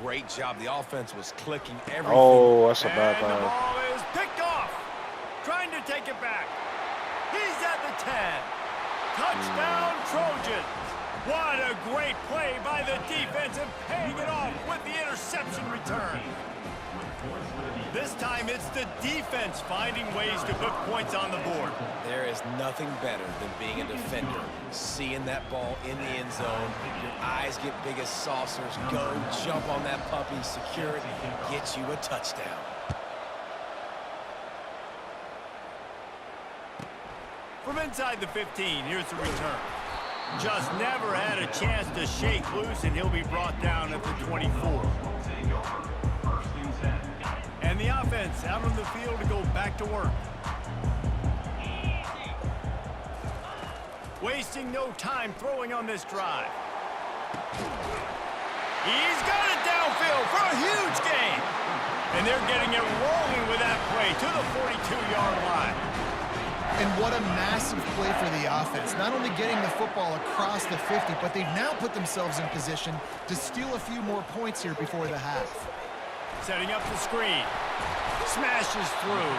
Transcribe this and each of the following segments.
great job. The offense was clicking everything. Oh, that's a bad And the pass. ball is picked off. Trying to take it back. He's at the 10. Touchdown, Trojans. What a great play by the defense and paying it off with the interception return. This time it's the defense finding ways to put points on the board. There is nothing better than being a defender. Seeing that ball in the end zone, your eyes get big as saucers. Go, jump on that puppy, secure it, get you a touchdown. From inside the 15, here's the return. Just never had a chance to shake loose, and he'll be brought down at the 24. And the offense out on the field to go back to work. Wasting no time throwing on this drive. He's got it downfield for a huge gain. And they're getting it rolling with that play to the 42-yard line. And what a massive play for the offense. Not only getting the football across the 50, but they've now put themselves in position to steal a few more points here before the half. Setting up the screen. Smashes through.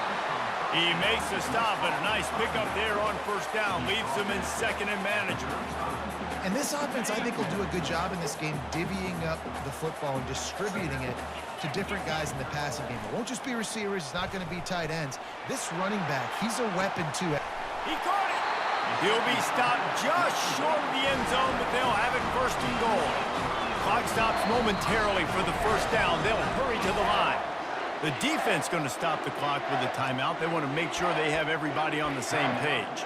He makes the stop, but a nice pickup there on first down. Leaves them in second and manageable. And this offense, I think, will do a good job in this game divvying up the football and distributing it to different guys in the passing game. It won't just be receivers. It's not going to be tight ends. This running back, he's a weapon, too. He caught it. He'll be stopped just short of the end zone, but they'll have it first and goal. Clock stops momentarily for the first down. They'll hurry to the line. The defense going to stop the clock with a timeout. They want to make sure they have everybody on the same page.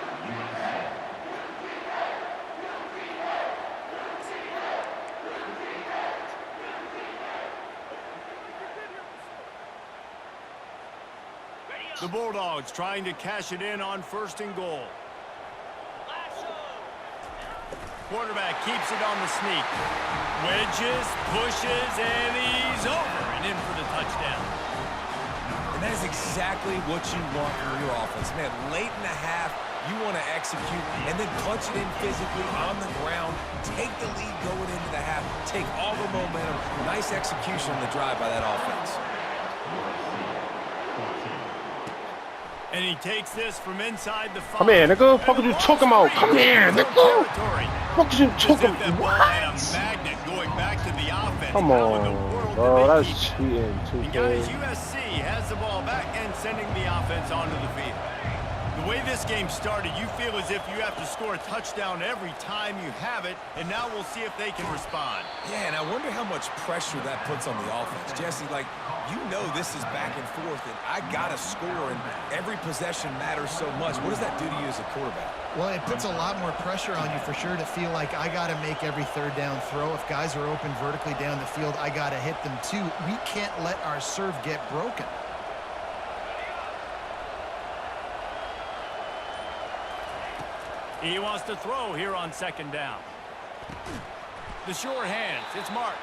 The Bulldogs trying to cash it in on first and goal. Quarterback keeps it on the sneak. Wedges, pushes, and he's over and in for the touchdown. And that is exactly what you want from your offense. Man, late in the half, you want to execute and then punch it in physically on the ground. Take the lead going into the half. Take all the momentum. Nice execution on the drive by that offense. And he takes this from inside the 5. Come here, nigga. What are you talking about? Come here, nigga. What are you talking about? Magnet going back to the offense. Come on, bro. That's cheating too. Guys, USC has the ball back and sending the offense onto the field. The way this game started, you feel as if you have to score a touchdown every time you have it, and now we'll see if they can respond. Yeah, and I wonder how much pressure that puts on the offense. Jesse, like, you know this is back and forth, and I got to score, and every possession matters so much. What does that do to you as a quarterback? Well, it puts a lot more pressure on you for sure to feel like I got to make every third down throw. If guys are open vertically down the field, I got to hit them too. We can't let our serve get broken. He wants to throw here on second down. The sure hands, it's Marks.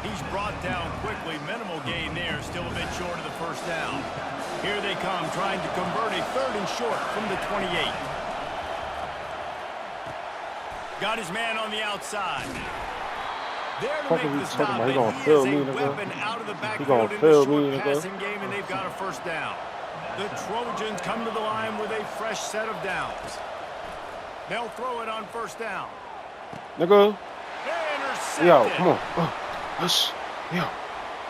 He's brought down quickly. Minimal gain there, still a bit short of the first down. Here they come, trying to convert a third and short from the 28. Got his man on the outside. There to make the stop, and he is a weapon out of the backfield in the short passing game, and they've got a first down. The Trojans come to the line with a fresh set of downs. They'll throw it on first down. Nigga. Yo, come on. Yo.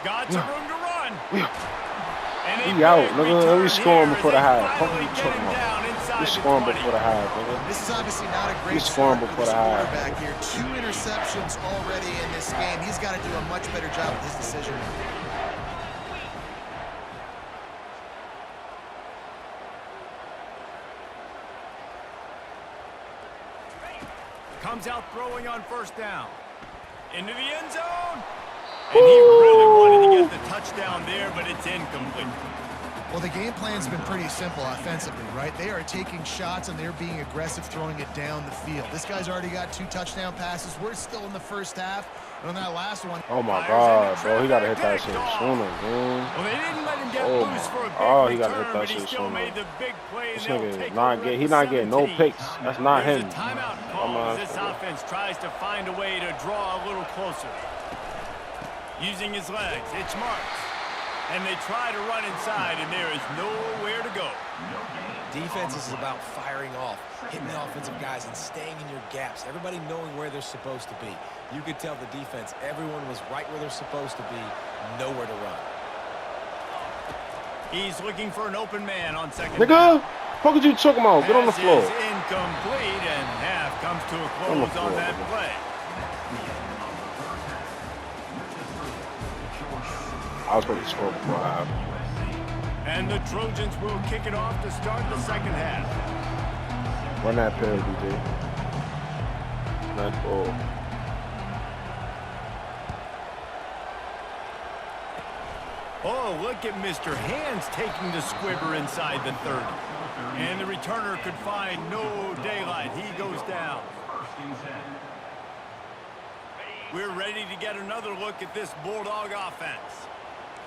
Got some room to run. He out, nigga. We scoring before the half. What are you talking about? We scoring before the half, nigga. This is obviously not a great start for this quarterback here. 2 interceptions already in this game. He's got to do a much better job with his decision. Comes out throwing on first down. Into the end zone. And he really wanted to get the touchdown there, but it's incomplete. Well, the game plan's been pretty simple offensively, right? They are taking shots and they're being aggressive, throwing it down the field. This guy's already got 2 touchdown passes. We're still in the first half. And on that last one... Oh, my God, bro. He got to hit that shit sooner, man. Well, they didn't let him get loose for a big he got to hit that shit sooner. This nigga is not getting no picks. That's not him. Timeout call as this offense tries to find a way to draw a little closer. Using his legs, it's marked. And they try to run inside, and there is nowhere to go. Defense is about firing off, hitting the offensive guys, and staying in your gaps. Everybody knowing where they're supposed to be. You could tell the defense, everyone was right where they're supposed to be, nowhere to run. He's looking for an open man on second. Nigga, what are you talking about? Get on the floor. Pass is incomplete, and half comes to a close on that play. I was supposed to score before half. And the Trojans will kick it off to start the second half. Run that pair, DJ. That ball. Oh, look at Mr. Hands taking the squibber inside the 30. And the returner could find no daylight. He goes down. We're ready to get another look at this Bulldog offense.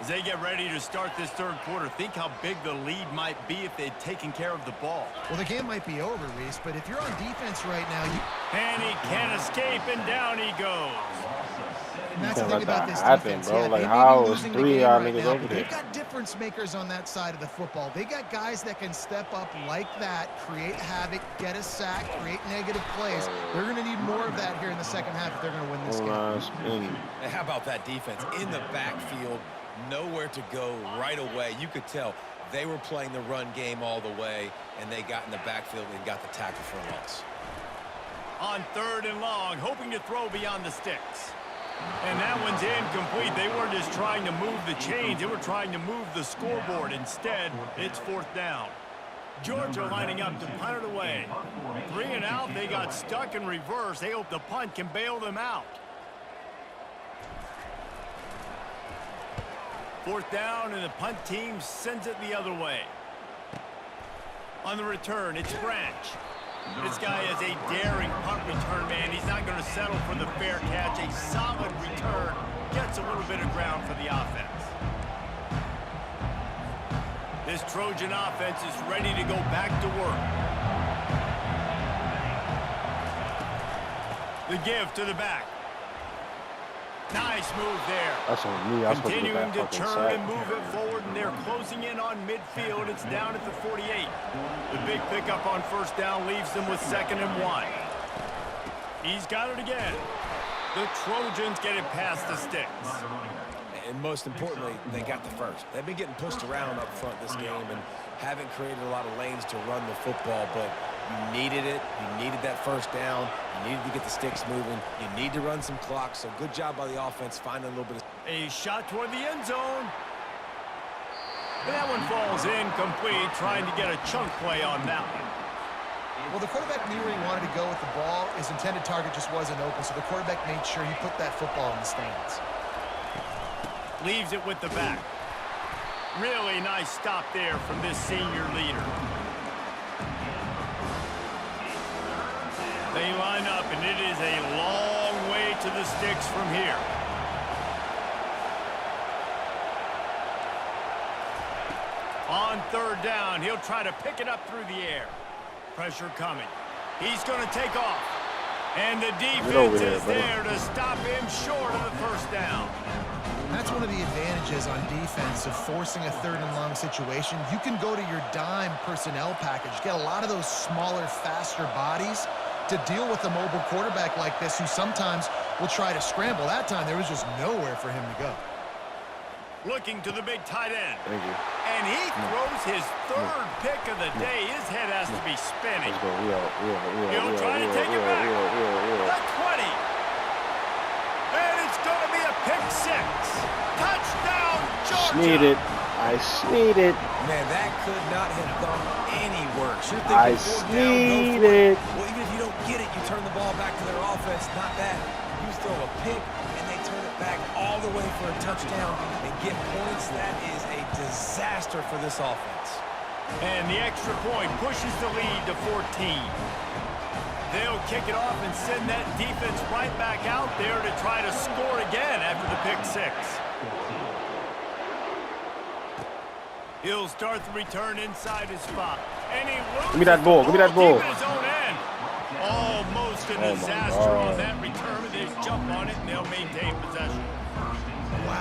As they get ready to start this third quarter, think how big the lead might be if they'd taken care of the ball. Well, the game might be over, Reese, but if you're on defense right now, And he can't escape, and down he goes. and that's the thing about this happen, defense. bro. Yeah, Like, they may how be is losing the 3 game y'all right niggas now, over but there? they've got difference makers on that side of the football. They got guys that can step up like that, create havoc, get a sack, create negative plays. They're going to need more of that here in the second half if they're going to win this game. And how about that defense in the backfield? Nowhere to go right away. You could tell they were playing the run game all the way, and they got in the backfield and got the tackle for a loss. On 3rd and long, hoping to throw beyond the sticks. And that one's incomplete. They weren't just trying to move the chains. They were trying to move the scoreboard. Instead, it's 4th down. Georgia lining up to punt it away. 3 and out. They got stuck in reverse. They hope the punt can bail them out. 4th down, and the punt team sends it the other way. On the return, it's Branch. This guy is a daring punt return man. He's not going to settle for the fair catch. A solid return gets a little bit of ground for the offense. This Trojan offense is ready to go back to work. The give to the back. Nice move there. That's on me. I was supposed to get Continuing that to fucking turn sack. and move it forward, and they're closing in on midfield. It's down at the 48. The big pickup on 1st down leaves them with 2nd and 1. He's got it again. The Trojans get it past the sticks. And most importantly, they got the first. They've been getting pushed around up front this game and haven't created a lot of lanes to run the football, but you needed it. You needed that 1st down. You needed to get the sticks moving. You need to run some clock, so good job by the offense finding a little bit of... A shot toward the end zone. And that one falls incomplete, trying to get a chunk play on that one. Well, the quarterback knew where he wanted to go with the ball. His intended target just wasn't open, so the quarterback made sure he put that football in the stands. Leaves it with the back. Really nice stop there from this senior leader. They line up, and it is a long way to the sticks from here. On 3rd down, he'll try to pick it up through the air. Pressure coming. He's going to take off. And the defense is there to stop him short of the 1st down. That's one of the advantages on defense of forcing a 3rd and long situation. You can go to your dime personnel package, get a lot of those smaller, faster bodies to deal with a mobile quarterback like this who sometimes will try to scramble. That time, there was just nowhere for him to go. Looking to the big tight end. Thank you. And he throws his 3rd pick of the day. His head has to be spinning. Let's go. He'll try to take it back. The 20. And it's going to be a pick 6. Touchdown, Georgia. Sneed it. I sneed it. Man, that could not have gone any worse. You're I thinking 4th down, sneed go for it. Well, even if you don't get it, you turn the ball back to their offense. Not that. You throw a pick, and they turn it back all the way for a touchdown and get points. That is a disaster for this offense. And the extra point pushes the lead to 14. They'll kick it off and send that defense right back out there to try to score again after the pick 6. He'll start the return inside his spot. And he loses. Give me that ball. Give me that ball. Deep in his own end. Almost a disaster on that return. They jump on it and they'll maintain possession. Wow,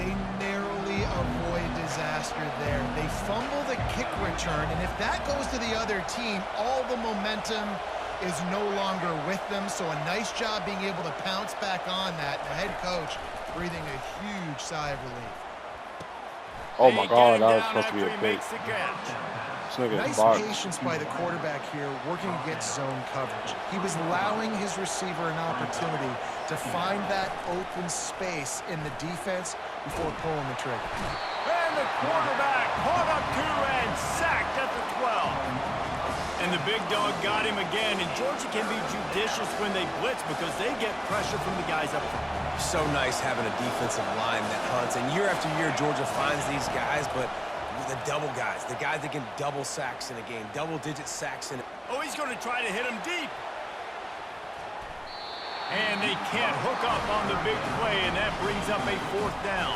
They narrowly avoid disaster there. They fumble the kick return, and if that goes to the other team, all the momentum is no longer with them. So a nice job being able to pounce back on that. The head coach breathing a huge sigh of relief. Oh my God, that was supposed to be a pick. Nice patience by the quarterback here, working against zone coverage. He was allowing his receiver an opportunity to find that open space in the defense before pulling the trigger. And the quarterback caught up to and sacked at the 12. And the big dog got him again. And Georgia can be judicious when they blitz because they get pressure from the guys up front. So nice having a defensive line that hunts. And year after year, Georgia finds these guys, but the double guys, the guys that can double sacks in a game, double-digit sacks in a... Oh, he's going to try to hit him deep. And they can't hook up on the big play, and that brings up a 4th down.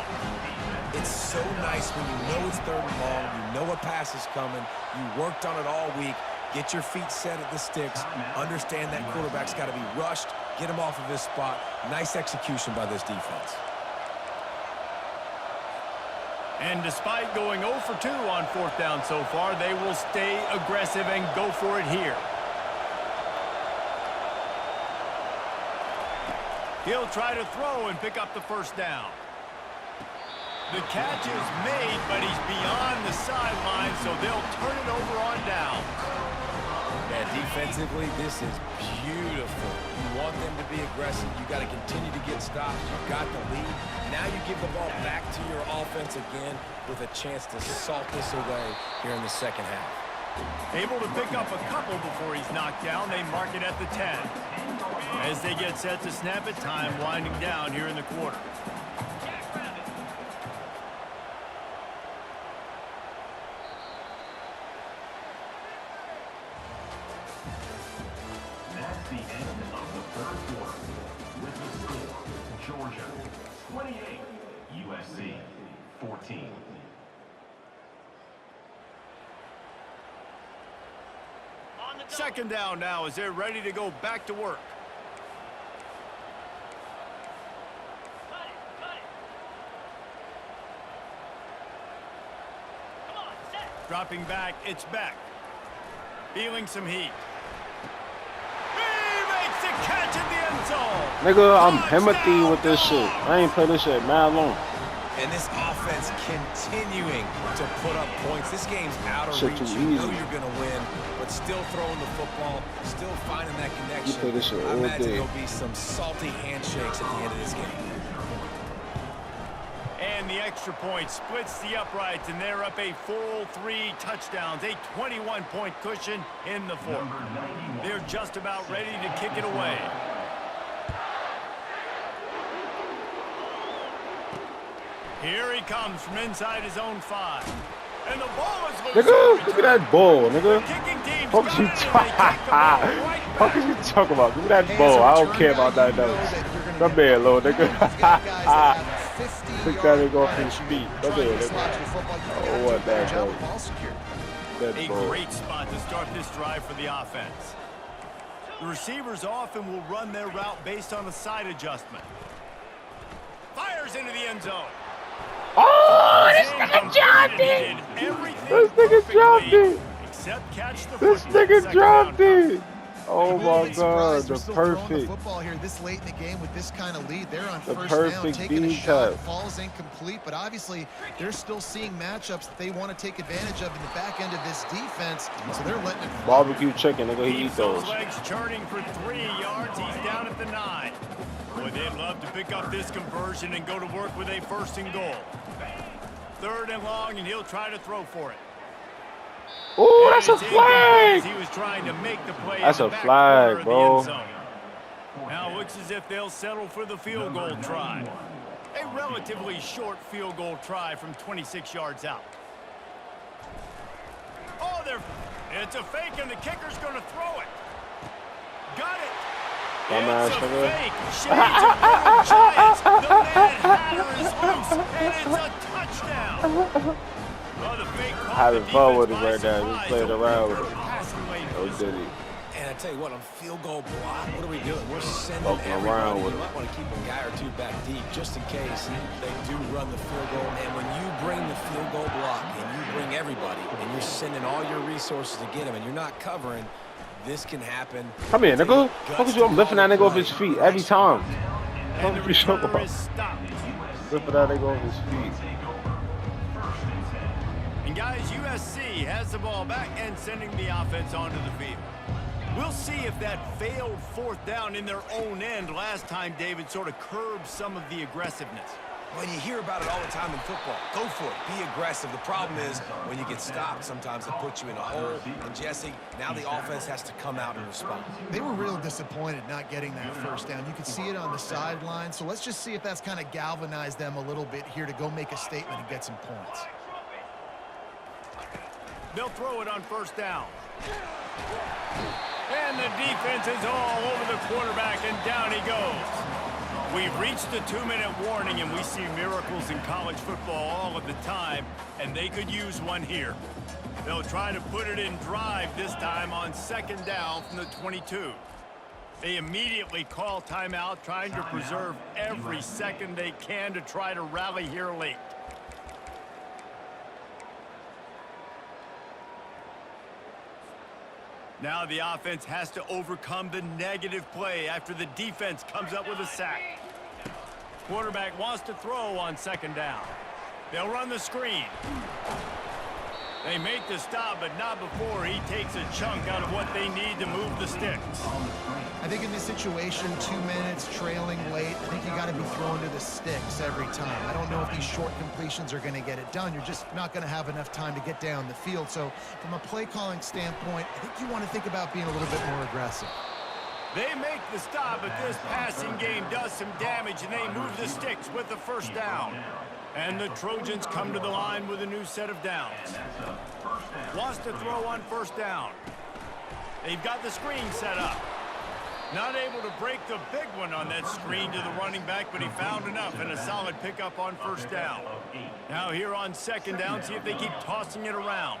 It's so nice when you know it's 3rd and long, you know a pass is coming, you worked on it all week, get your feet set at the sticks, understand that quarterback's got to be rushed, get him off of his spot. Nice execution by this defense. And despite going 0 for 2 on 4th down so far, they will stay aggressive and go for it here. He'll try to throw and pick up the 1st down. The catch is made, but he's beyond the sideline, so they'll turn it over on down. Yeah, defensively, this is beautiful. You want them to be aggressive. You got to continue to get stops. You got the lead. Now you give the ball back to your offense again with a chance to salt this away here in the 2nd half. Able to pick up a couple before he's knocked down. They mark it at the 10. As they get set to snap it, time winding down here in the quarter. That's the end of the 3rd quarter. With the score, Georgia 28, USC 14. Second down now as they're ready to go back to work. Dropping back, it's back. Feeling some heat. He makes the catch in the end zone. Nigga, I'm hemothy with this shit. I ain't play this shit mad long. And this offense continuing to put up points. This game's out of Shit reach. too You know easy. you're going to win, but still throwing the football, still finding that connection. You play this shit I all imagine day. there'll be some salty handshakes at the end of this game. And the extra point splits the uprights, and they're up a full 3 touchdowns, a 21-point cushion in the 4th. They're just about ready to kick it away. Here he comes from inside his own 5. And the ball is loose. Nigga, look at that ball, nigga. Kicking team's Fuck got you it, and they kick the ball right Fuck back. you talking about? Look at that ball. I don't care about that nose. Come here, little nigga. Pick that nigga off his feet. Come here, nigga. Oh, what that nose. That A ball. great spot to start this drive for the offense. The receivers often will run their route based on a side adjustment. Fires into the end zone. Oh, this nigga dropped it. This nigga dropped it. Except catch the This football nigga second dropped down. it. Oh my God, the perfect. Football here this late in the game with this kind of lead. They're on The 1st down, perfect taking a bean shot. cut. Falls incomplete, but obviously they're still seeing matchups that they want to take advantage of in the back end of this defense. So they're letting it fly. Barbecue chicken, nigga, he eat Keeps those. those legs churning for 3 yards. He's down at the 9. Boy, they'd love to pick up this conversion and go to work with a 1st and goal. 3rd and long, and he'll try to throw for it. Oh, that's a It's incomplete as flag. he was trying to make the play That's in the a back flag, corner of the bro. end zone. Now it looks as if they'll settle for the field goal try. A relatively short field goal try from 26 yards out. Oh, it's a fake, and the kicker's going to throw it. Got it. Dumbass It's a nigga. fake. Shades of Little Giants. The Mad Hatter is loose, and it's a touchdown. Well, the fake caught Having the fun with defense it right by now. Just surprise. playing around with A it. passing lane Oh, for did he? And And I tell you what, on field goal block, what are we doing? We're sending Walking everybody. around with You might want to keep a guy or two back deep just in case they do run the field goal. And when you bring the field goal block and you bring everybody and you're sending all your resources to get him and you're not covering, this can happen. Come here, nigga. Look at you. I'm lifting that nigga off his feet every time. And the returner is stopped. Lifting that nigga off his feet. And guys, USC has the ball back and sending the offense onto the field. We'll see if that failed fourth down in their own end last time, David, sort of curbed some of the aggressiveness. When you hear about it all the time in football, go for it. Be aggressive. The problem is when you get stopped, sometimes it puts you in a hole. And, Jesse, now the offense has to come out and respond. They were real disappointed not getting that first down. You could see it on the sideline. So let's just see if that's kind of galvanized them a little bit here to go make a statement and get some points. They'll throw it on first down. And the defense is all over the quarterback, and down he goes. We've reached the 2-minute warning, and we see miracles in college football all of the time, and they could use one here. They'll try to put it in drive this time on second down from the 22. They immediately call timeout, trying to preserve every second they can to try to rally here late. Now the offense has to overcome the negative play after the defense comes up with a sack. Quarterback wants to throw on second down. They'll run the screen. They make the stop, but not before he takes a chunk out of what they need to move the sticks. I think in this situation, 2 minutes, trailing late, I think you got to be throwing to the sticks every time. I don't know if these short completions are going to get it done. You're just not going to have enough time to get down the field. So from a play calling standpoint, I think you want to think about being a little bit more aggressive. They make the stop, but this passing game does some damage, and they move the sticks with the first down. And the Trojans come to the line with a new set of downs. Wants to throw on first down. They've got the screen set up. Not able to break the big one on that screen to the running back, but he found enough and a solid pickup on first down. Now here on second down, see if they keep tossing it around.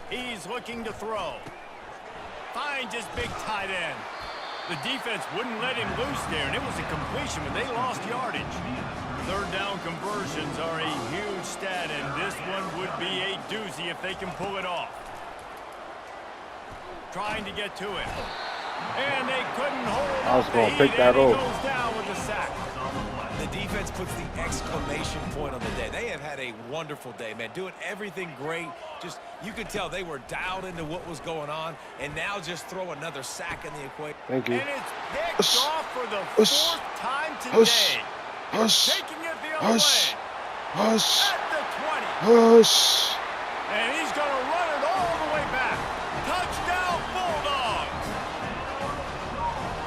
He's looking to throw. Finds his big tight end. The defense wouldn't let him loose there, and it was a completion, but they lost yardage. Third down conversions are a huge stat, and this one would be a doozy if they can pull it off. Trying to get to it. And they couldn't hold I was up going the to pick heat, that and he up. goes down with a sack. The defense puts the exclamation point on the day. They have had a wonderful day, man. Doing everything great. Just, you could tell they were dialed into what was going on, and now just throw another sack in the equation. Thank you. And it's picked off for the fourth time today. Taking it the other way. At the 20. And he's going to run it all the way back. Touchdown, Bulldogs.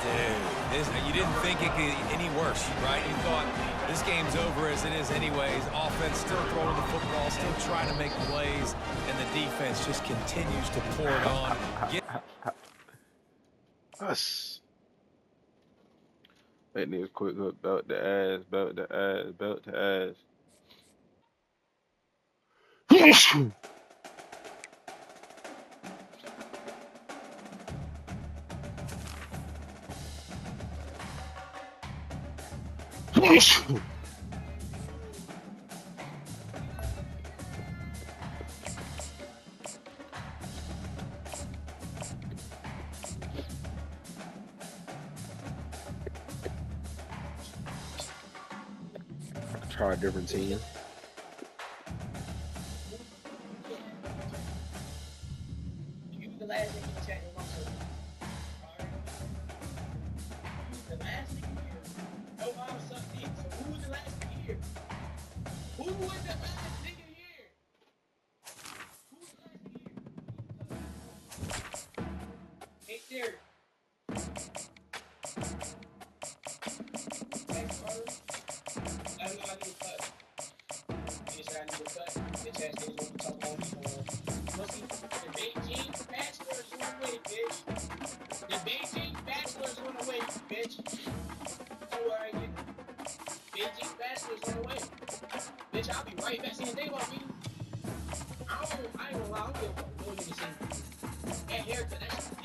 Dude, you didn't think it could get any worse, right? You thought this game's over as it is anyways. Offense still throwing the football, still trying to make plays, and the defense just continues to pour it on. That nigga's quick hook, belt the ass, belt the ass, belt the ass. Try a different team. The last thing you check is the last thing here. No mom sucked in. So who was the last thing here? Who was the last thing here? Who was the last thing here? Hey, there. Thanks, Carter. I don't know how to do a cut. You just had to do a cut. Bitch ass niggas want to talk about before. The Beijing bachelor's on the way, bitch. The Beijing bachelor's on the way, bitch. So where are you? Beijing bachelor's on the way. Bitch, I'll be right back. See, the thing about me, I ain't gonna lie, I don't give a fuck what niggas say. And haircut, that shit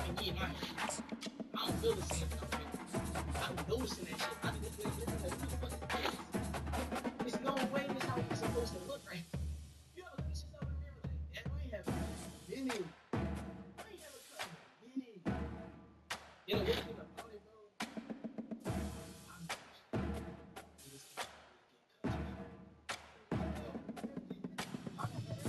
mean, me and my I don't feel the same. I'm noticing that shit. I'm just like, what the fuck is this? There's no way this is how it's supposed to look right. Yo, look at this stuff in the mirror. Like, damn, I ain't have a minute. I ain't have a cut in a minute. You know, what's good about it, bro? I'm just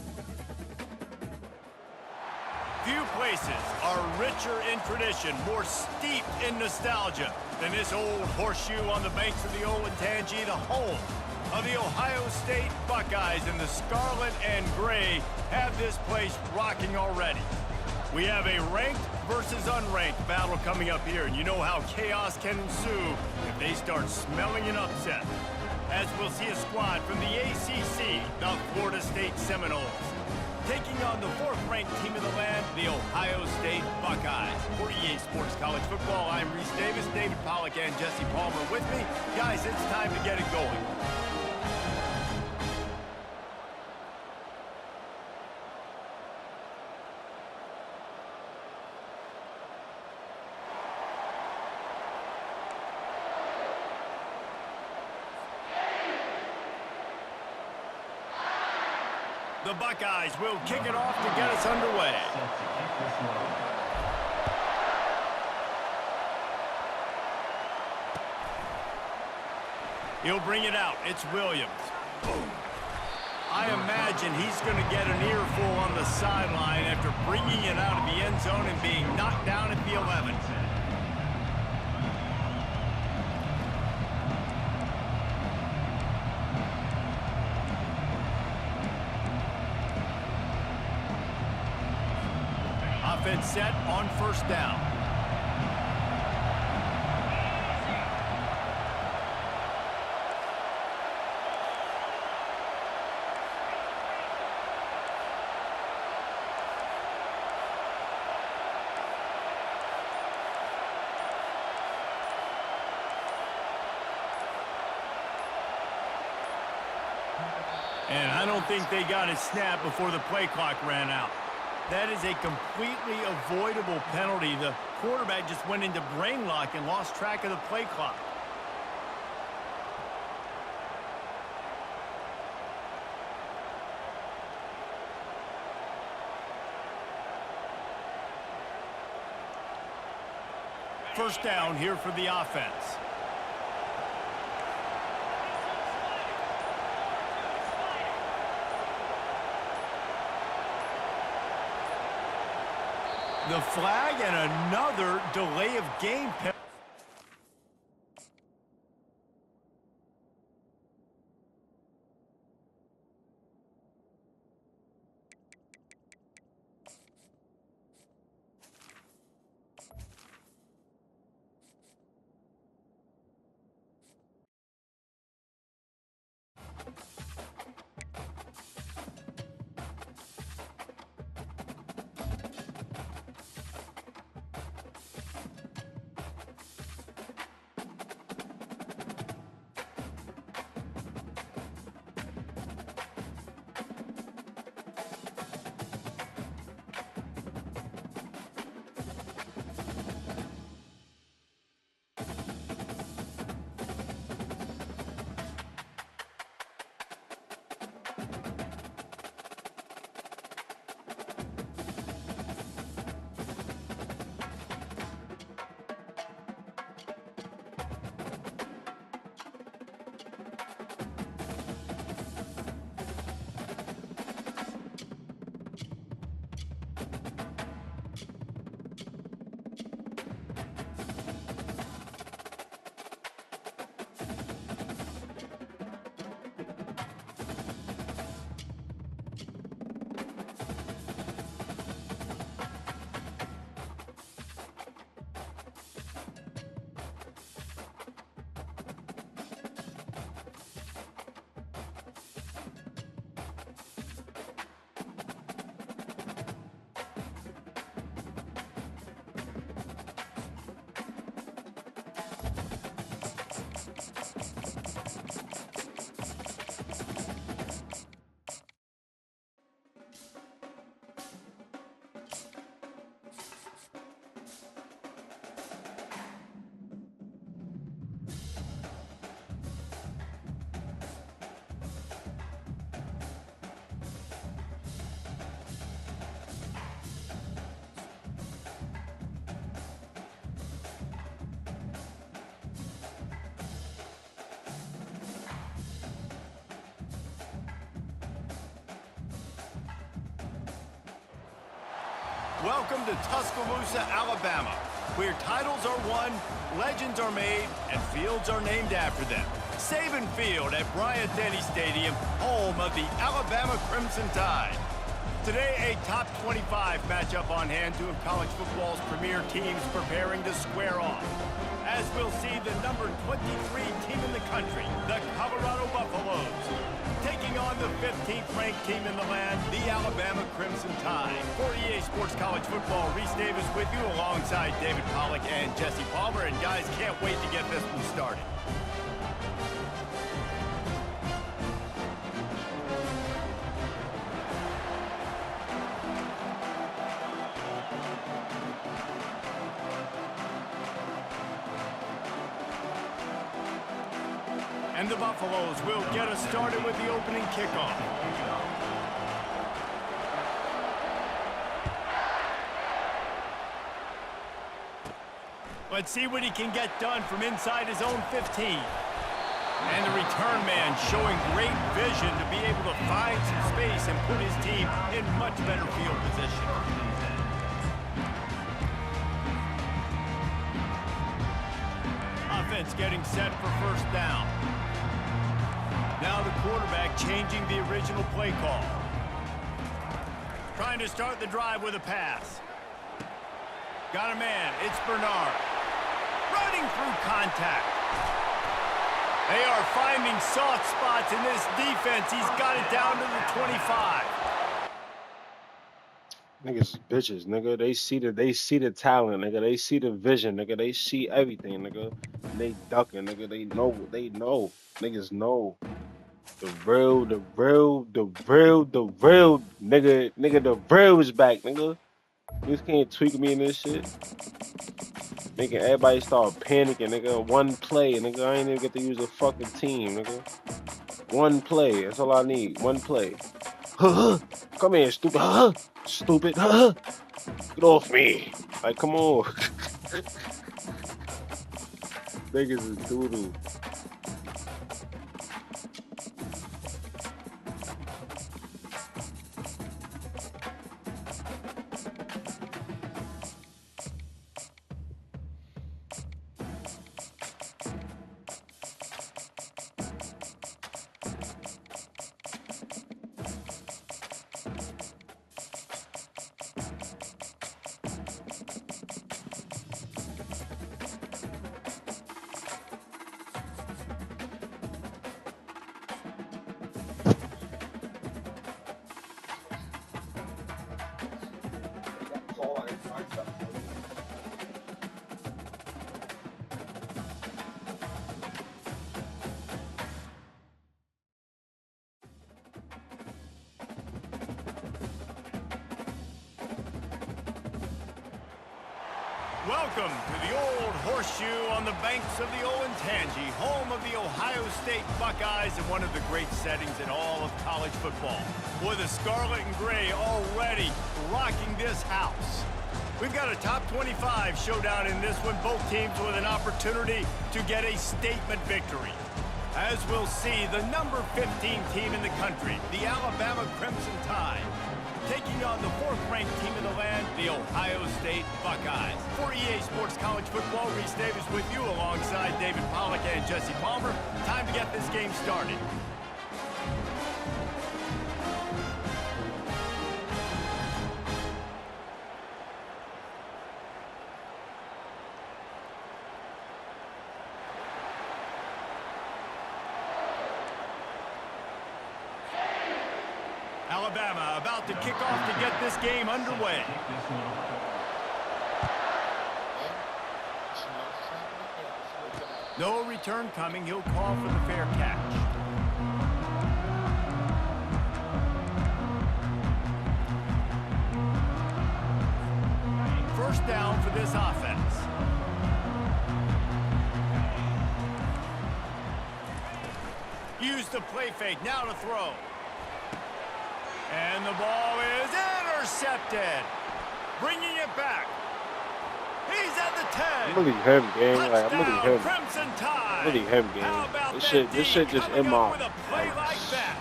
Few places are richer in tradition, more steeped in nostalgia than this old horseshoe on the banks of the Olentangy, the home of the Ohio State Buckeyes, and the scarlet and gray have this place rocking already. We have a ranked versus unranked battle coming up here, and you know how chaos can ensue if they start smelling an upset. As we'll see a squad from the ACC, the Florida State Seminoles, taking on the fourth-ranked team of the land, the Ohio State Buckeyes. For EA Sports College Football, I'm Reese Davis, David Pollack, and Jesse Palmer with me. Guys, it's time to get it going. The Buckeyes will kick it off to get us underway. He'll bring it out. It's Williams. I imagine he's going to get an earful on the sideline after bringing it out of the end zone and being knocked down at the 11. Offense set on first down. And I don't think they got a snap before the play clock ran out. That is a completely avoidable penalty. The quarterback just went into brain lock and lost track of the play clock. First down here for the offense. The flag and another delay of game penalty. Welcome to Tuscaloosa, Alabama, where titles are won, legends are made, and fields are named after them. Saban Field at Bryant-Denny Stadium, home of the Alabama Crimson Tide. Today, a top 25 matchup on hand, two of college football's premier teams preparing to square off. As we'll see the number 23 team in the country, the Colorado Buffaloes, taking on the 15th ranked team in the land, the Alabama Crimson Tide. For EA Sports College Football, Reese Davis with you alongside David Pollack and Jesse Palmer. And guys, can't wait to get this one started. And the Buffaloes will get us started with the opening kickoff. Let's see what he can get done from inside his own 15. And the return man showing great vision to be able to find some space and put his team in much better field position. Offense getting set for first down. Now the quarterback changing the original play call. Trying to start the drive with a pass. Got a man. It's Bernard. Running through contact. They are finding soft spots in this defense. He's got it down to the 25. Niggas bitches, nigga. They see the talent, nigga. They see the vision, nigga. They see everything, nigga. And they ducking, nigga. They know. Niggas know. The real, nigga, the real is back, nigga. You can't tweak me in this shit. Making everybody start panicking, nigga. One play, nigga. I ain't even get to use a fucking team, nigga. One play, that's all I need. One play. Come here, stupid. Stupid. Get off me. Like, come on. Niggas is doodoo. Welcome to the old horseshoe on the banks of the Olentangy, home of the Ohio State Buckeyes and one of the great settings in all of college football. Boy, the scarlet and gray already rocking this house. We've got a top 25 showdown in this one, both teams with an opportunity to get a statement victory. As we'll see, the number 15 team in the country, the Alabama Crimson Tide, taking on the 4th-ranked team in the land, the Ohio State Buckeyes. For EA Sports College Football, Reese Davis with you alongside David Pollack and Jesse Palmer. Time to get this game started. Alabama about to kick off to get this game underway. No return coming. He'll call for the fair catch. First down for this offense. Use the play fake. Now to throw. And the ball is intercepted. Bringing it back. He's at the 10. I'm really him, gang. Like, I'm really him. Crimson Tide. Really him, gang. This shit just in my. Like that?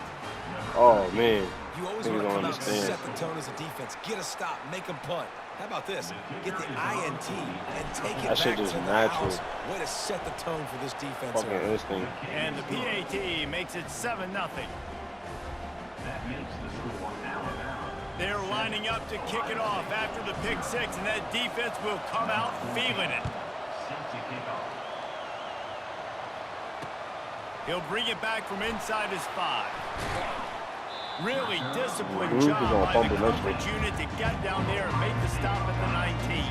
Oh man, You always Niggas want to don't come out and understand. set the tone as a defense. Get a stop, make them punt. How about this? Get the INT and take it That shit back to just the natural. house. Way to set the tone for this defense. Fucking instinct. And the PAT makes it 7-0. That makes the score out of bounds. They're lining up to kick it off after the pick six, and that defense will come out feeling it. Set to kick off. He'll bring it back from inside his 5. Really disciplined He's job gonna by the fumble next coverage unit to get down there and make the stop at the 19.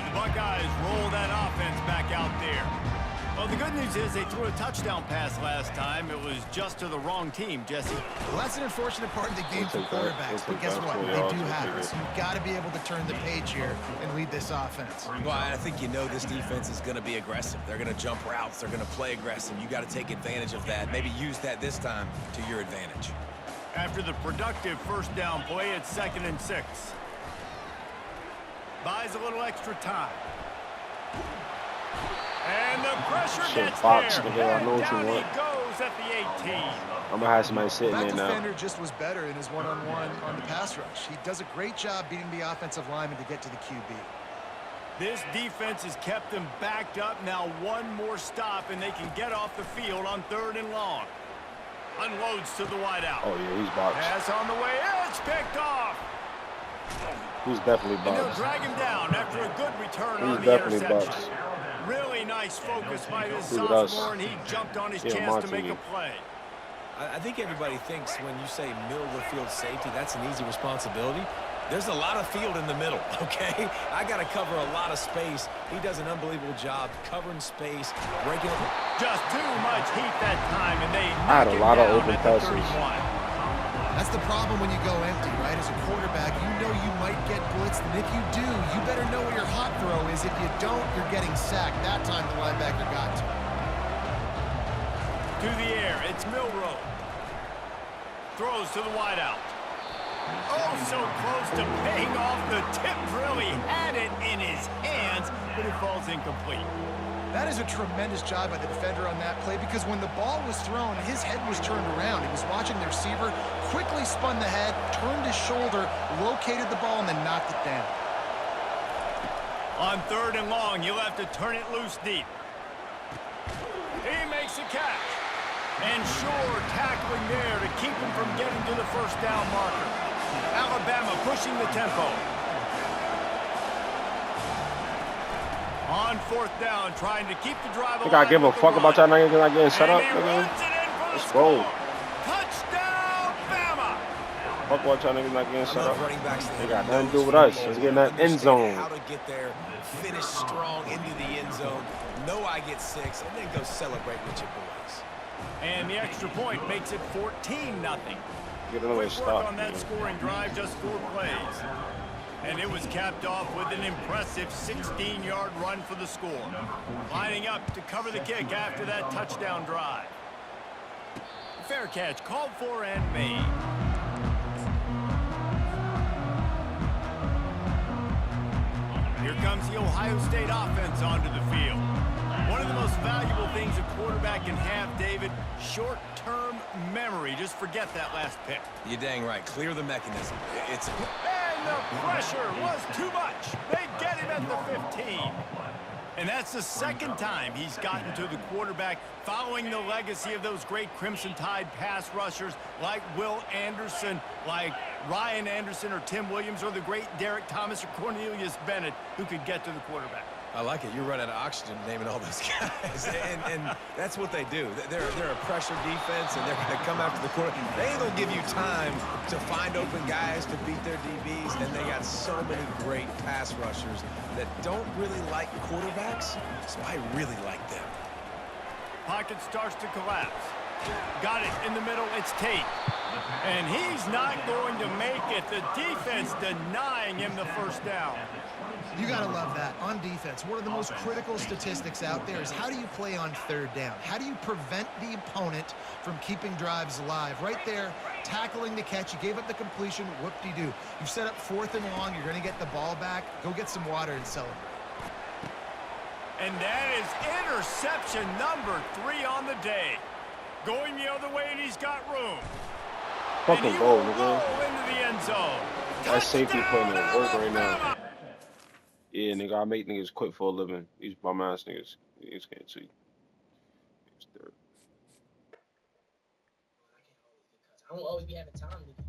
The Buckeyes roll that offense back out there. Well, the good news is they threw a touchdown pass last time. It was just to the wrong team, Jesse. Well, that's an unfortunate part of the game for We'll take that. quarterbacks, We'll but guess take what? that. They Yeah, do we'll have take it. it. So you've got to be able to turn the page here and lead this offense. Well, I think you know this defense is going to be aggressive. They're going to jump routes. They're going to play aggressive. You got to take advantage of that. Maybe use that this time to your advantage. After the productive first down play, it's 2nd and 6. Buys a little extra time. And the pressure Shit, gets Fox, there. nigga, I know what you Down want. he goes at the 18. I'm gonna have somebody sitting That there now. defender just was better in his one-on-one on the pass rush. He does a great job beating the offensive lineman to get to the QB. This defense has kept them backed up. Now one more stop, and they can get off the field on 3rd and long. Unloads to the wideout. Oh yeah, he's boxed. Pass on the way. It's picked off. He's definitely And they'll boxed. drag him down after a good return He's on the definitely interception. boxed. Really nice focus by this Look at us. sophomore, and he jumped on his Yeah, chance to Monty. make a play. I think everybody thinks when you say middle of the field safety, that's an easy responsibility. There's a lot of field in the middle, okay? I got to cover a lot of space. He does an unbelievable job covering space, breaking it. Just too much heat that time, and they I had knock a him lot of down open at the passes. 31. That's the problem when you go empty, right? As a quarterback, you know you might get blitzed, and if you do, you better know where your hot throw is. If you don't, you're getting sacked. That time the linebacker got to. To the air, it's Milrow. Throws to the wideout. Oh, so close to paying off. The tip really had it in his hands, but it falls incomplete. That is a tremendous job by the defender on that play because when the ball was thrown, his head was turned around. He was watching the receiver, quickly spun the head, turned his shoulder, located the ball, and then knocked it down. On 3rd and long, you'll have to turn it loose deep. He makes a catch. And sure, tackling there to keep him from getting to the first down marker. Alabama pushing the tempo. On 4th down, trying to keep the drive alive. Think I give a with the fuck about y'all run. niggas not getting shut And up, he nigga? runs it in for the Let's score. go. Touchdown, Bama! Fuck about y'all niggas not getting I shut love up. running backs. They got nothing to do with us. Let's get in that end zone. How to get there, finish strong into the end zone. Know I get 6, and then go celebrate with your boys. And the extra point makes it 14-0. Get another Quick work stop. on that scoring drive, just 4 plays. And it was capped off with an impressive 16-yard run for the score. Lining up to cover the kick after that touchdown drive. Fair catch called for and made. Here comes the Ohio State offense onto the field. One of the most valuable things a quarterback can have, David, short-term memory. Just forget that last pick. You're dang right. Clear the mechanism. It's And the pressure was too much. They get him at the 15. And that's the second time he's gotten to the quarterback following the legacy of those great Crimson Tide pass rushers like Will Anderson, like Ryan Anderson or Tim Williams, or the great Derek Thomas or Cornelius Bennett who could get to the quarterback. I like it. You run out of oxygen naming all those guys. and that's what they do. They're a pressure defense, and they're going to come after the quarterback. They ain't going to give you time to find open guys to beat their DBs, and they got so many great pass rushers that don't really like quarterbacks, so I really like them. Pocket starts to collapse. Got it in the middle. It's Tate. And he's not going to make it. The defense denying him the first down. You got to love that. On defense, one of the most critical statistics out there is how do you play on 3rd down? How do you prevent the opponent from keeping drives alive? Right there, tackling the catch. You gave up the completion. Whoop-de-doo. You've set up 4th and long. You're going to get the ball back. Go get some water and celebrate. And that is interception number 3 on the day. Going the other way, and he's got room. Fucking And he ball, will nigga. roll into the end zone. That safety putting in Touchdown, work right now. Alabama. Yeah, nigga, I make niggas quit for a living. These bum ass niggas. These can't tweet. It's dirt. I don't always be having time to get cuts.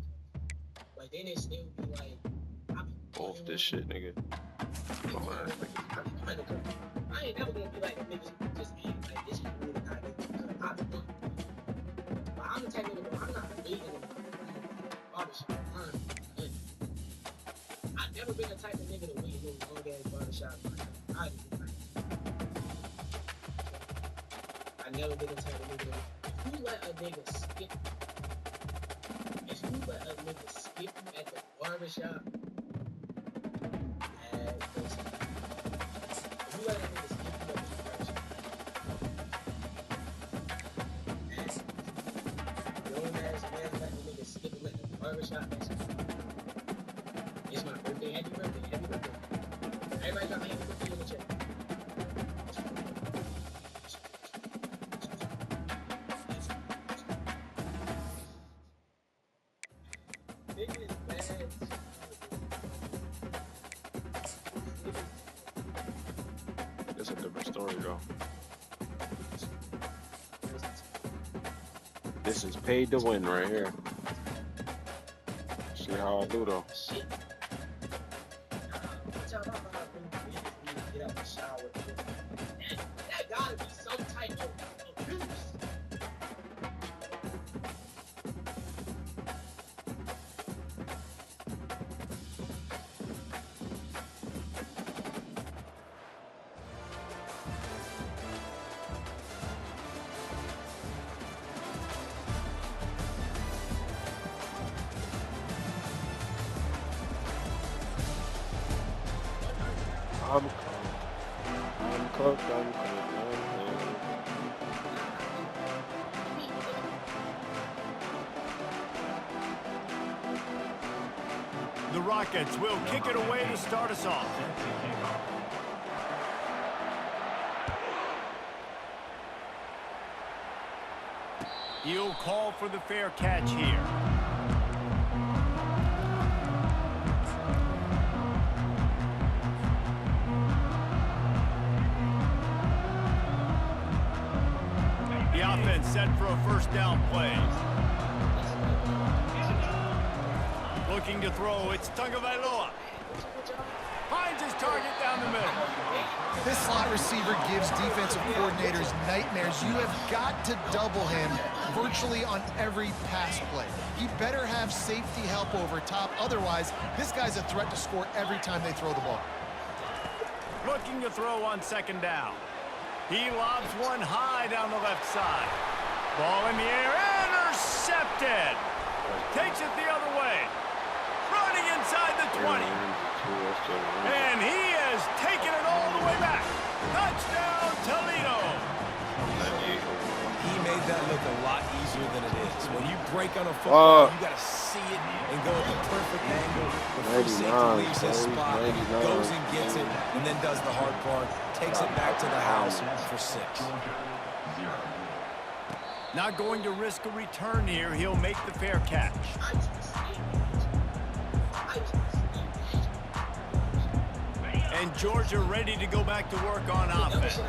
Like then it still be like I be Off this shit, nigga. Bum ass niggas. I ain't never gonna be like the niggas who just be like this is really not good. I be doing. But I'm the type of nigga, I'm not waiting in the barbershop. I've never been the type of nigga to wait in those long ass barbershop. I never been the type of nigga. If you let a nigga skip at the barbershop, if you let a nigga skip you at the barbershop, grown ass man letting a nigga skip him at the barbershop, it's my birthday, happy birthday, happy birthday. Everybody got my happy birthday in the chat. That's a different story, though. This is paid to win right here. See how I do, though. That gotta be some type of abuse. I'm cooked. The Rockets will kick it away to start us off. He'll call for the fair catch here. The offense set for a first down play. Looking to throw, it's Tagovailoa. Finds his target down the middle. This slot receiver gives defensive coordinators nightmares. You have got to double him virtually on every pass play. He better have safety help over top. Otherwise, this guy's a threat to score every time they throw the ball. Looking to throw on second down. He lobs one high down the left side. Ball in the air, intercepted. Takes it the other way. Running inside the 20. And he has taken it all the way back. Touchdown, Toledo. He made that look a lot easier than it is. When you break on a football, you got to see it and go at the perfect angle. The free safety leaves his spot, goes and gets it, and then does the hard part. Takes it back to the house for 6. Not going to risk a return here. He'll make the fair catch. And Georgia ready to go back to work on offense.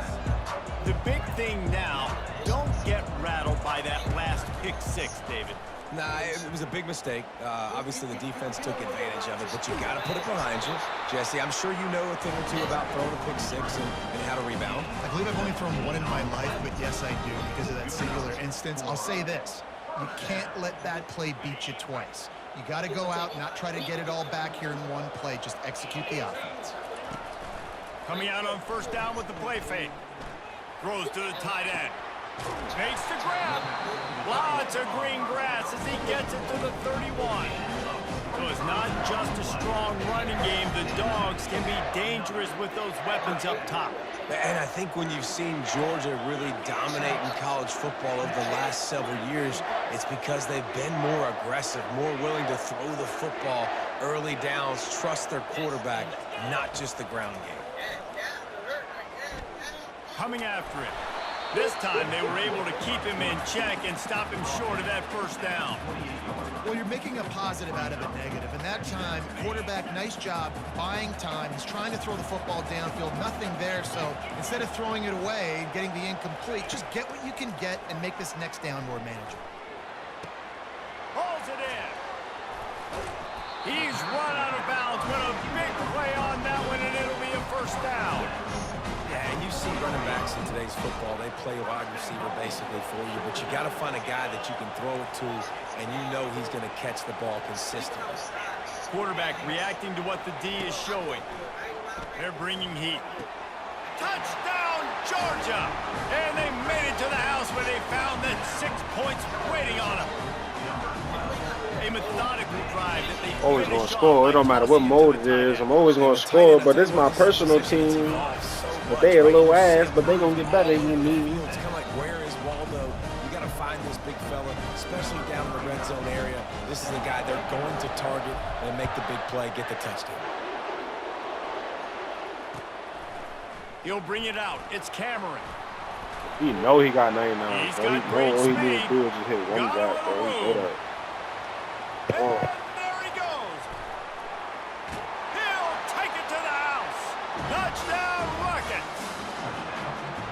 The big thing now, don't get rattled by that last pick 6, David. Nah, it was a big mistake. Obviously, the defense took advantage of it, but you got to put it behind you. Jesse, I'm sure you know a thing or two about throwing a pick 6 and how to rebound. I believe I've only thrown one in my life, but yes, I do because of that singular instance. I'll say this. You can't let that play beat you twice. You got to go out and not try to get it all back here in one play. Just execute the offense. Coming out on first down with the play fake. Throws to the tight end. Makes the grab. Lots of green grass as he gets it to the 31. So it's not just a strong running game. The Dogs can be dangerous with those weapons up top. And I think when you've seen Georgia really dominate in college football over the last several years, it's because they've been more aggressive, more willing to throw the football early downs, trust their quarterback, not just the ground game. Coming after it. This time they were able to keep him in check and stop him short of that first down. Well, you're making a positive out of a negative. And that time, quarterback, nice job buying time. He's trying to throw the football downfield. Nothing there. So instead of throwing it away and getting the incomplete, just get what you can get and make this next down more manageable. Pulls it in. He's run out of bounds, but a big play on that one, and it'll be a first down. Yeah, and you see running backs in today's football, they play wide receiver basically for you, but you got to find a guy that you can throw it to, and you know he's going to catch the ball consistently. Quarterback reacting to what the D is showing. They're bringing heat. Touchdown, Georgia! And they made it to the house where they found that 6 points waiting on them. A methodical drive that they Always gonna score. It don't matter what mode it is. I'm always gonna score. But this is my personal team. But they a little ass, but they gonna get better than me. It's kind of like, where is Waldo? You got to find this big fella, especially down in the red zone area. This is the guy they're going to target and make the big play, get the touchdown. He'll bring it out. It's Cameron. He know he got 99. He's Bro. got He great know all he need speed. to do is just hit one Got guy, him bro. on the He move. good at. And there he goes. He'll take it to the house. Touchdown, Rockets.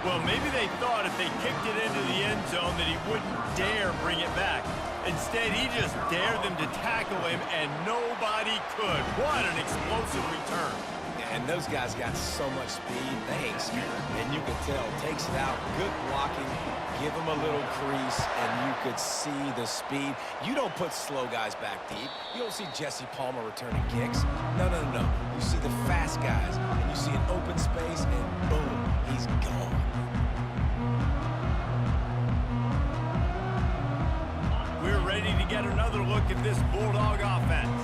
Well, maybe they thought if they kicked it into the end zone that he wouldn't dare bring it back. Instead, he just dared them to tackle him, and nobody could. What an explosive return. And those guys got so much speed, they ain't scared. And you can tell, takes it out, good blocking, give them a little crease, and you could see the speed. You don't put slow guys back deep. You don't see Jesse Palmer returning kicks. No, no, no, no. You see the fast guys, and you see an open space, and boom, he's gone. We're ready to get another look at this Bulldog offense.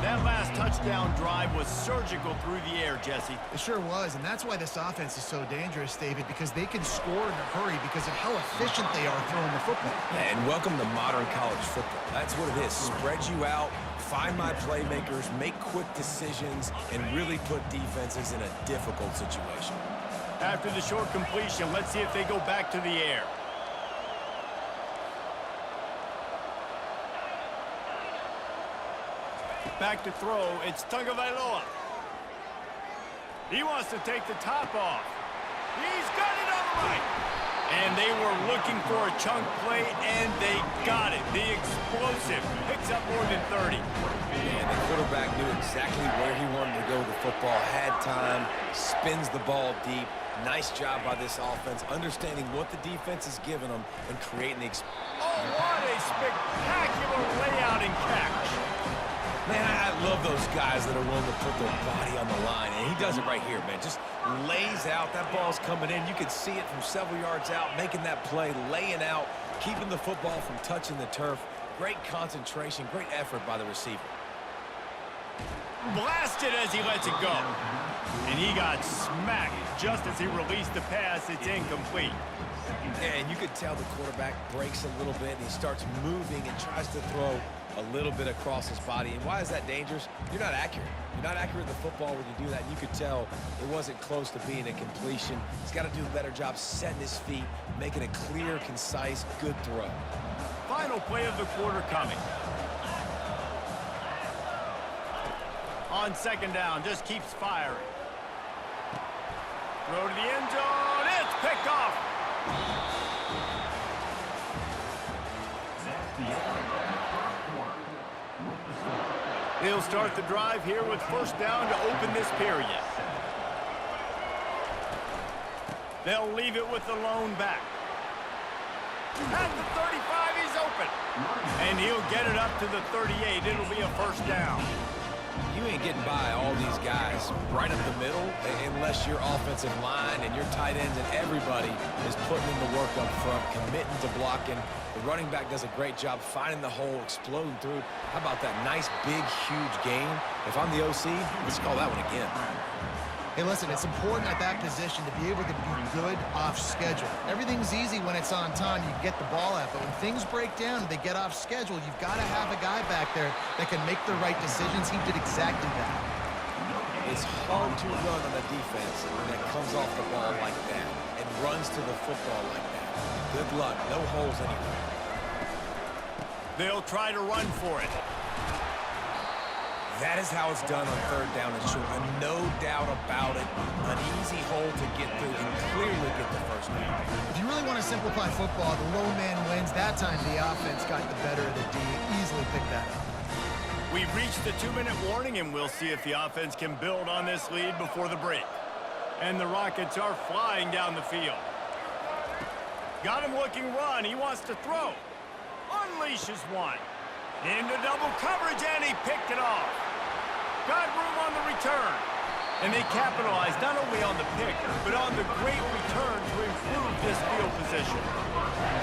That last touchdown drive was surgical through the air, Jesse. It sure was, and that's why this offense is so dangerous, David, because they can score in a hurry because of how efficient they are throwing the football. Yeah, and welcome to modern college football. That's what it is. Spread you out, find my playmakers, make quick decisions, and really put defenses in a difficult situation. After the short completion, let's see if they go back to the air. Back to throw, it's Tagovailoa. He wants to take the top off. He's got it on the right. And they were looking for a chunk play, and they got it. The explosive picks up more than 30. And the quarterback knew exactly where he wanted to go with the football, had time, spins the ball deep. Nice job by this offense, understanding what the defense is giving them and creating the Oh, what a spectacular layout and catch. Man, I love those guys that are willing to put their body on the line, and he does it right here, man. Just lays out. That ball's coming in. You can see it from several yards out, making that play, laying out, keeping the football from touching the turf. Great concentration, great effort by the receiver. Blasted as he lets it go. And he got smacked just as he released the pass. It's incomplete. And you could tell the quarterback breaks a little bit, and he starts moving and tries to throw a little bit across his body. And why is that dangerous? You're not accurate. You're not accurate with the football when you do that. And you could tell it wasn't close to being a completion. He's got to do a better job setting his feet, making a clear, concise, good throw. Final play of the quarter coming. On second down, just keeps firing. Throw to the end zone. It's picked off. He'll start the drive here with first down to open this period. They'll leave it with the lone back. At the 35, he's open. And he'll get it up to the 38. It'll be a first down. You ain't getting by all these guys right up the middle unless your offensive line and your tight ends and everybody is putting in the work up front, committing to blocking. The running back does a great job finding the hole, exploding through. How about that nice, big, huge gain? If I'm the OC, let's call that one again. Hey, listen, it's important at that position to be able to be good off schedule. Everything's easy when it's on time. You get the ball out. But when things break down and they get off schedule, you've got to have a guy back there that can make the right decisions. He did exactly that. It's hard to run on a defense that comes off the ball like that. And runs to the football like that. Good luck. No holes anywhere. They'll try to run for it. That is how it's done on third down and short. And no doubt about it, an easy hole to get through and clearly get the first down. If you really want to simplify football, the low man wins. That time the offense got the better of the D. Easily picked that up. We've reached the 2-minute warning, and we'll see if the offense can build on this lead before the break. And the Rockets are flying down the field. Got him looking run. He wants to throw. Unleashes one. Into double coverage, and he picked it off. Got room on the return. And they capitalized not only on the pick, but on the great return to improve this field position.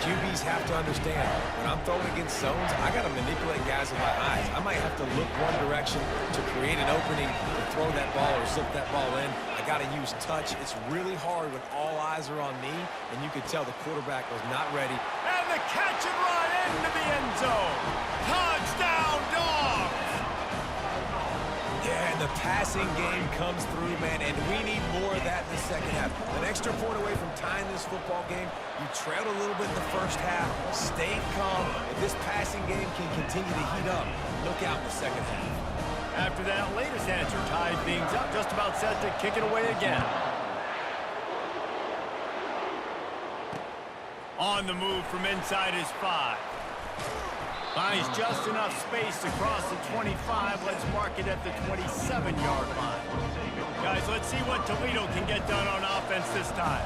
QBs have to understand, when I'm throwing against zones, I got to manipulate guys with my eyes. I might have to look one direction to create an opening to throw that ball or zip that ball in. I got to use touch. It's really hard when all eyes are on me, and you could tell the quarterback was not ready. And the catch and run into the end zone. Touchdown, Dogs! Yeah, and the passing game comes through, man, and we need more of that in the second half. An extra point away from tying this football game. You trailed a little bit in the first half, stayed calm. If this passing game can continue to heat up, look out in the second half. After that latest answer tied things up, just about set to kick it away again. On the move from inside his 5. Finds just enough space to cross the 25. Let's mark it at the 27-yard line. Guys, let's see what Toledo can get done on offense this time.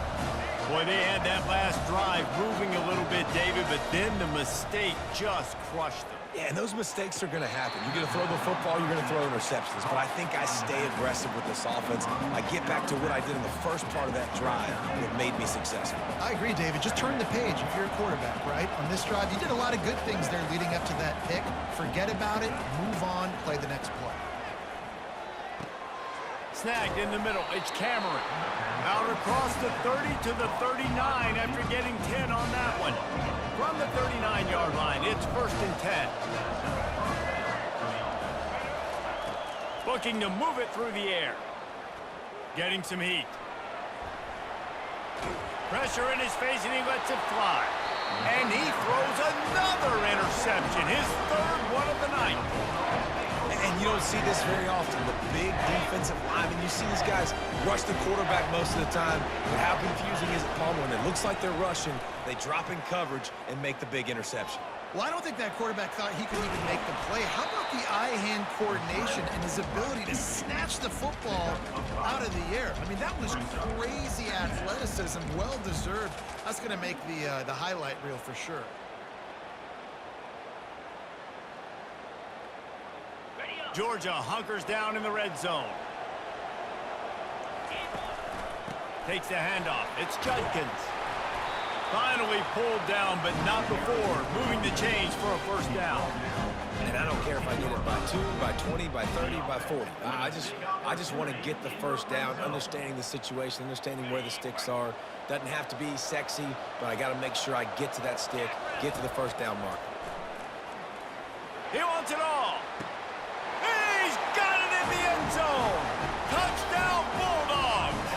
Boy, they had that last drive moving a little bit, David, but then the mistake just crushed them. Yeah, and those mistakes are going to happen. You're going to throw the football, you're going to throw interceptions. But I think I stay aggressive with this offense. I get back to what I did in the first part of that drive that made me successful. I agree, David. Just turn the page if you're a quarterback, right? On this drive, you did a lot of good things there leading up to that pick. Forget about it, move on, play the next play. Snagged in the middle. It's Cameron. Out across the 30 to the 39 after getting 10 on that one. From the 39-yard line, it's 1st and 10. Looking to move it through the air. Getting some heat. Pressure in his face, and he lets it fly. And he throws another interception, his 3rd one of the night. And you don't see this very often. The big defensive linemen, you see these guys rush the quarterback most of the time. But how confusing is it, Palmer? When it looks like they're rushing, they drop in coverage and make the big interception. Well, I don't think that quarterback thought he could even make the play. How about the eye-hand coordination and his ability to snatch the football out of the air? I mean, that was crazy athleticism, well-deserved. That's going to make the highlight reel for sure. Georgia hunkers down in the red zone. Takes the handoff. It's Judkins. Finally pulled down, but not before. Moving the chains for a 1st down. And I don't care if I get it by 2, by 20, by 30, by 40. I just want to get the 1st down, understanding the situation, understanding where the sticks are. Doesn't have to be sexy, but I got to make sure I get to that stick, get to the 1st down mark. He wants it all. He's got it in the end zone. Touchdown, Bulldogs.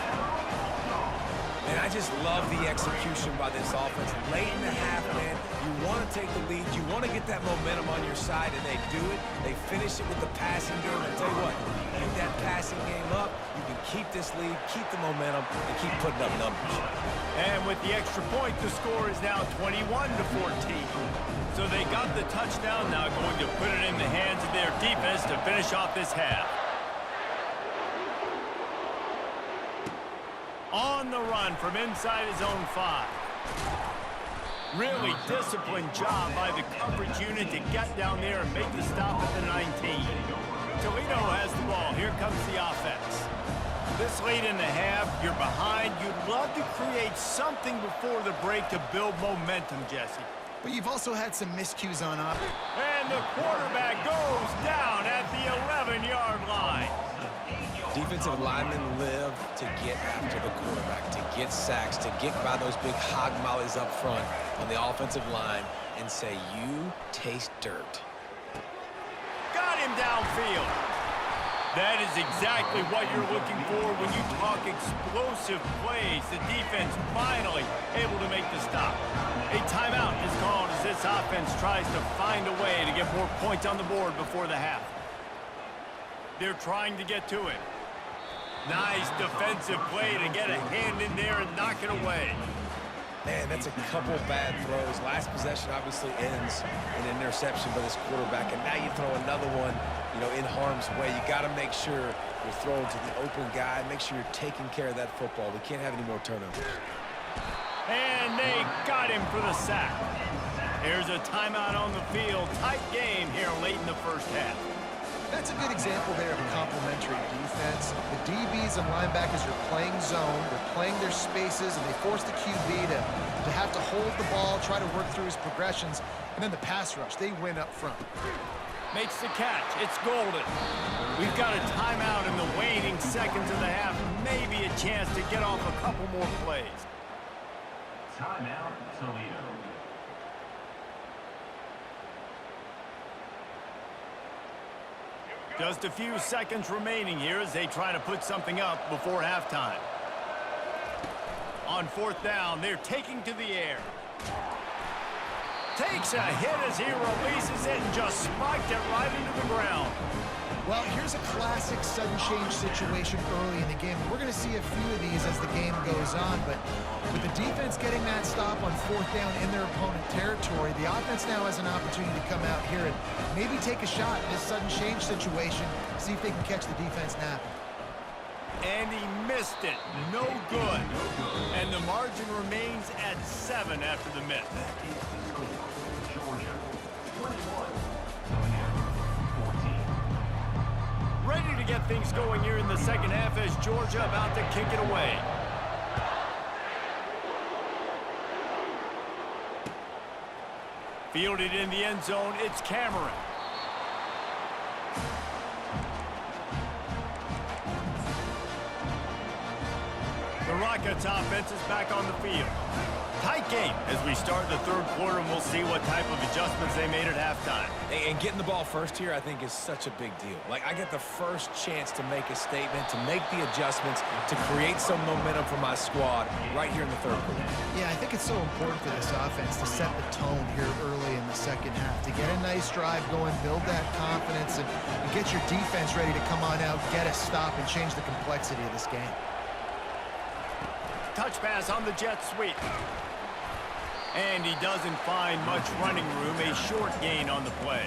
And I just love the execution by this offense. Late in the half, man, you want to take the lead. You want to get that momentum on your side, and they do it. They finish it with the passing game. I tell you what, keep that passing game up. You can keep this lead, keep the momentum, and keep putting up numbers. And with the extra point, the score is now 21 to 14. So they got the touchdown, now going to put it in the hands of their defense to finish off this half. On the run from inside his own 5. Really disciplined job by the coverage unit to get down there and make the stop at the 19. Toledo has the ball. Here comes the offense. This late in the half, you're behind. You'd love to create something before the break to build momentum, Jesse. But you've also had some miscues on offense. And the quarterback goes down at the 11-yard line. Defensive linemen live to get after the quarterback, to get sacks, to get by those big hog mollies up front on the offensive line and say, you taste dirt. Got him downfield. That is exactly what you're looking for when you talk explosive plays. The defense finally able to make the stop. A timeout is called as this offense tries to find a way to get more points on the board before the half. They're trying to get to it. Nice defensive play to get a hand in there and knock it away. Man, that's a couple bad throws. Last possession obviously ends in an interception by this quarterback, and now you throw another one, you know, in harm's way. You got to make sure you're throwing to the open guy. Make sure you're taking care of that football. We can't have any more turnovers. And they got him for the sack. There's a timeout on the field. Tight game here late in the first half. That's a good example there of a complementary defense. The DBs and linebackers are playing zone, they're playing their spaces, and they force the QB to have to hold the ball, try to work through his progressions, and then the pass rush, they win up front. Makes the catch. It's golden. We've got a timeout in the waning seconds of the half. Maybe a chance to get off a couple more plays. Timeout, Toledo. Just a few seconds remaining here as they try to put something up before halftime. On fourth down, they're taking to the air. Takes a hit as he releases it and just spiked it right into the ground. Well, here's a classic sudden change situation early in the game. We're going to see a few of these as the game goes on, but with the defense getting that stop on fourth down in their opponent territory, the offense now has an opportunity to come out here and maybe take a shot in this sudden change situation, see if they can catch the defense napping. And he missed it. No good. And the margin remains at 7 after the miss. Georgia, 21. Toledo, 14. Ready to get things going here in the second half as Georgia about to kick it away. Fielded in the end zone, it's Cameron. The Rockets offense is back on the field. Tight game as we start the third quarter, and we'll see what type of adjustments they made at halftime. And getting the ball first here, I think, is such a big deal. Like, I get the first chance to make a statement, to make the adjustments, to create some momentum for my squad right here in the third quarter. Yeah, I think it's so important for this offense to set the tone here early in the second half, to get a nice drive going, build that confidence, and get your defense ready to come on out, get a stop, and change the complexity of this game. Touch pass on the jet sweep. And he doesn't find much running room, a short gain on the play.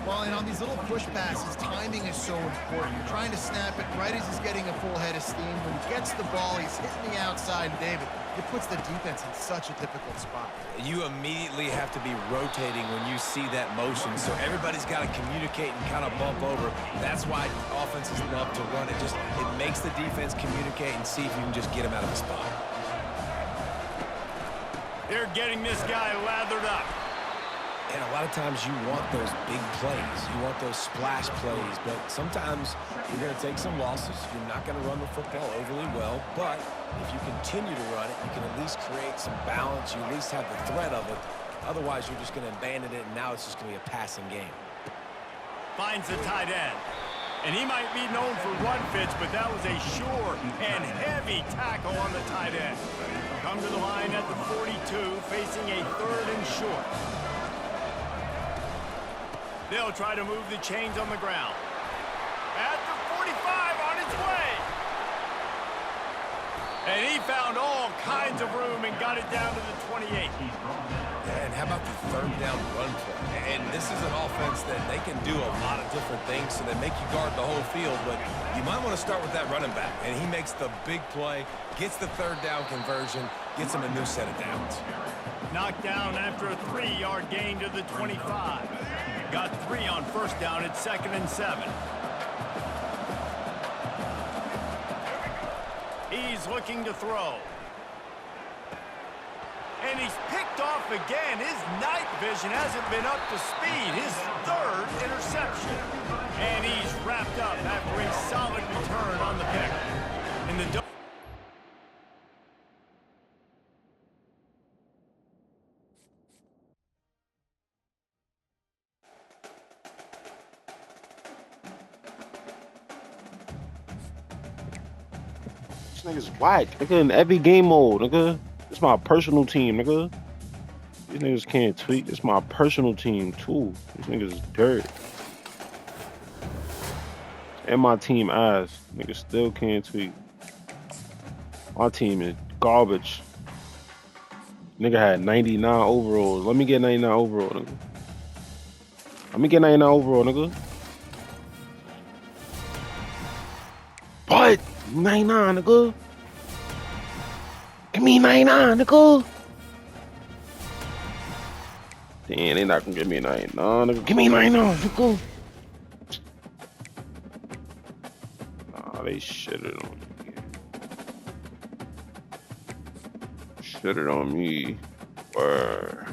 Well, and on these little push passes, timing is so important. You're trying to snap it right as he's getting a full head of steam. When he gets the ball, he's hitting the outside, and David, it puts the defense in such a difficult spot. You immediately have to be rotating when you see that motion, so everybody's got to communicate and kind of bump over. That's why offenses love to run it. It makes the defense communicate and see if you can just get him out of the spot. They're getting this guy lathered up. And a lot of times you want those big plays. You want those splash plays. But sometimes you're going to take some losses. You're not going to run the football overly well. But if you continue to run it, you can at least create some balance. You at least have the threat of it. Otherwise, you're just going to abandon it, and now it's just going to be a passing game. Finds the tight end. And he might be known for run fits, but that was a sure and heavy tackle on the tight end. Come to the line at the 42, facing a third and short. They'll try to move the chains on the ground. At the 45, on its way. And he found all kinds of room and got it down to the 28. And how about the third down run play? And this is an offense that they can do a lot of different things, so they make you guard the whole field, but you might want to start with that running back. And he makes the big play, gets the third down conversion, gets him a new set of downs. Knocked down after a 3-yard gain to the 25. Got 3 on first down at 2nd and 7. He's looking to throw. And he's picked off again. His night vision hasn't been up to speed. His third interception. And he's wrapped up after a solid return on the pick. In the This nigga's whack, nigga, in every game mode, nigga. It's my personal team, nigga. These niggas can't tweak. It's my personal team, too. These niggas is dirt. And my team ass. Niggas still can't tweak. My team is garbage. Nigga had 99 overalls. Let me get 99 overall, nigga. Let me get 99 overall, nigga. What? 99, nigga. Give me 99, nigga. Damn, they not gonna give me 99, nigga. Give me 99, nigga. Nah, they shitted on me. Shitted on me. Word.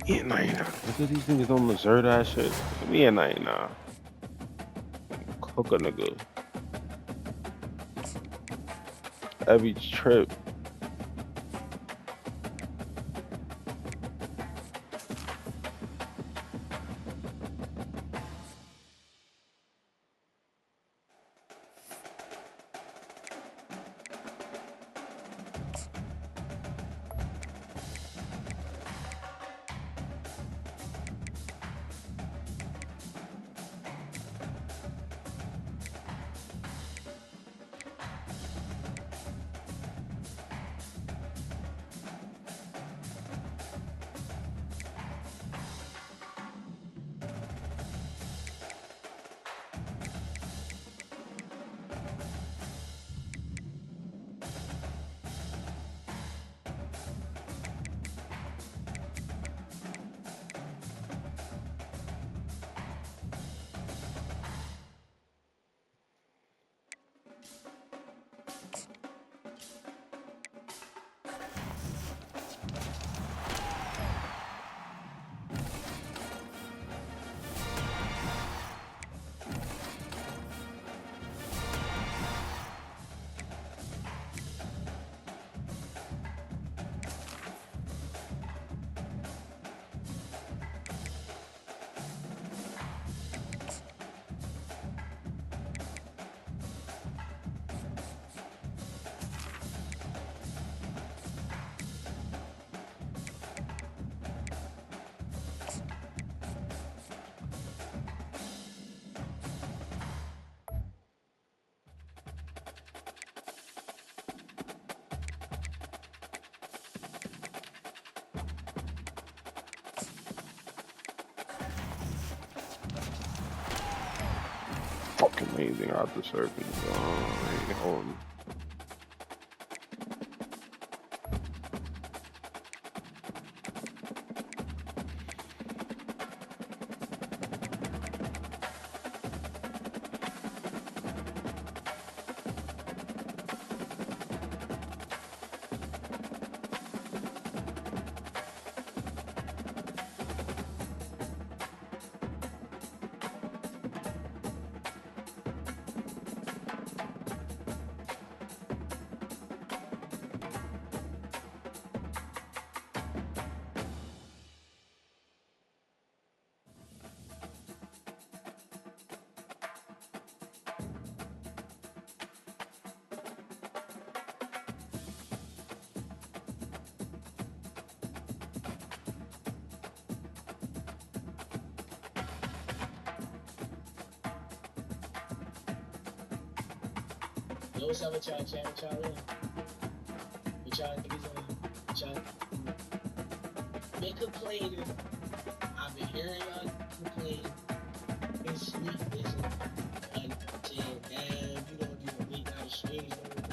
Yeah, 99. Look at these niggas don't deserve that shit. Give me a 99. Cook a nigga. Every trip. Fucking amazing out the circle. Hold on. Yo, what's up with y'all, chat? What y'all in? What y'all niggas in? What y'all been complaining? I've been hearing y'all complain. Been sleep isn't until damn, you don't do the midnight streams no more.